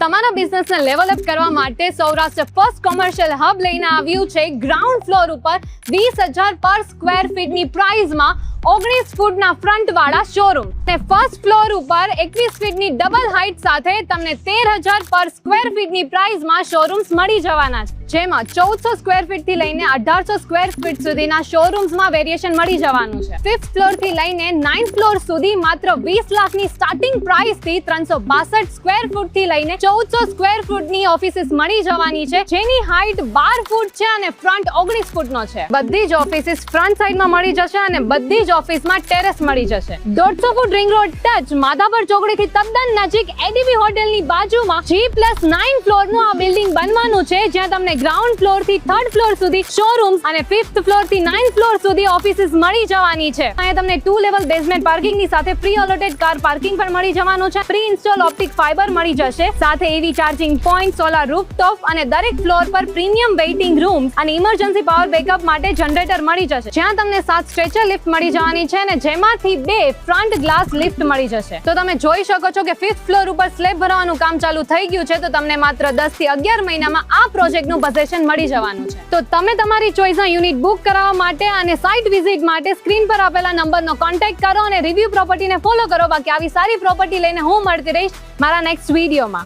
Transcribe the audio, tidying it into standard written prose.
તમારા બિઝનેસને level up કરવા માટે સૌરાષ્ટ્ર ફર્સ્ટ કોમર્શિયલ હબ લઈને આવ્યું છે ગ્રાઉન્ડ ફ્લોર ઉપર 20,000 પર સ્ક્વેર ફીટની પ્રાઇસમાં 19 ફૂટના ફ્રન્ટ વાળા શોરૂમ ને ફર્સ્ટ ફ્લોર ઉપર 21 ફીટની ડબલ હાઇટ સાથે તમને 13,000 પર સ્ક્વેર ફીટની પ્રાઇસમાં શોરૂમ્સ મળી જવાના છે, જેમાં 1400 સ્ક્વેર ફીટ થી લઈને 1800 સ્ક્વેર ફીટ સુધીના શોરૂમ્સમાં વેરિએશન મળી જવાનું છે. 5th ફ્લોર થી લઈને 9th ફ્લોર સુધી માત્ર 20 લાખની સ્ટાર્ટિંગ પ્રાઇસ થી 362 સ્ક્વેર ફૂટ થી લઈને 1400 સ્ક્વેર ફૂટની ઓફિસીસ મળી જવાની છે, જેની હાઇટ 12 ફૂટ છે અને ફ્રન્ટ 19 ફૂટનો છે. બધી જ ઓફિસીસ ફ્રન્ટ સાઈડમાં મળી જશે અને બધી જ ઓફિસમાં ટેરેસ મળી જશે. 150 foot ring road touch Madhapar ચોકડીથી તદ્દન નજીક એડીબી હોટેલની બાજુમાં G+9 ફ્લોરનું આ બિલ્ડિંગ બનવાનું છે, જ્યાં તમને ગ્રાઉન્ડ ફ્લોર થી 3rd ફ્લોર સુધી શોરૂમ્સ અને 5th ફ્લોર થી 9th ફ્લોર સુધી ઓફિસીસ મળી જવાની છે. અહીંયા તમને 2 લેવલ બેઝમેન્ટ પાર્કિંગની સાથે પ્રી અલોટેડ કાર પાર્કિંગ પણ મળી જવાનું છે. પ્રી ઇન્સ્ટોલ ઓપ્ટિક ફાઇબર મળી જશે, સાથે એવી ચાર્જિંગ પોઈન્ટ, સોલાર રૂફટોપ અને દરેક ફ્લોર પર પ્રીમિયમ વેઇટિંગ રૂમ્સ અને ઇમરજન્સી પાવર બેકઅપ માટે જનરેટર મળી જશે, જ્યાં તમને 7 સ્ટ્રેચર લિફ્ટ મળી જવાની છે અને જેમાંથી 2 ફ્રન્ટ ગ્લાસ લિફ્ટ મળી જશે. તો તમે જોઈ શકો છો કે 5th ફ્લોર ઉપર સ્લેબ ભરવાનું કામ ચાલુ થઈ ગયું છે, તો તમને માત્ર 10 થી 11 મહિનામાં આ પ્રોજેક્ટનું પોઝેશન મળી જવાનું છે. તો તમે તમારી ચોઈસના યુનિટ બુક કરાવવા માટે અને સાઇટ વિઝિટ માટે સ્ક્રીન પર આપેલા નંબરનો કોન્ટેક્ટ કરો અને રિવ્યુ પ્રોપર્ટીને ફોલો કરો. બાકી આવી સારી પ્રોપર્ટી લઈને હું મળતી રહીશ મારા નેક્સ્ટ વિડીયોમાં.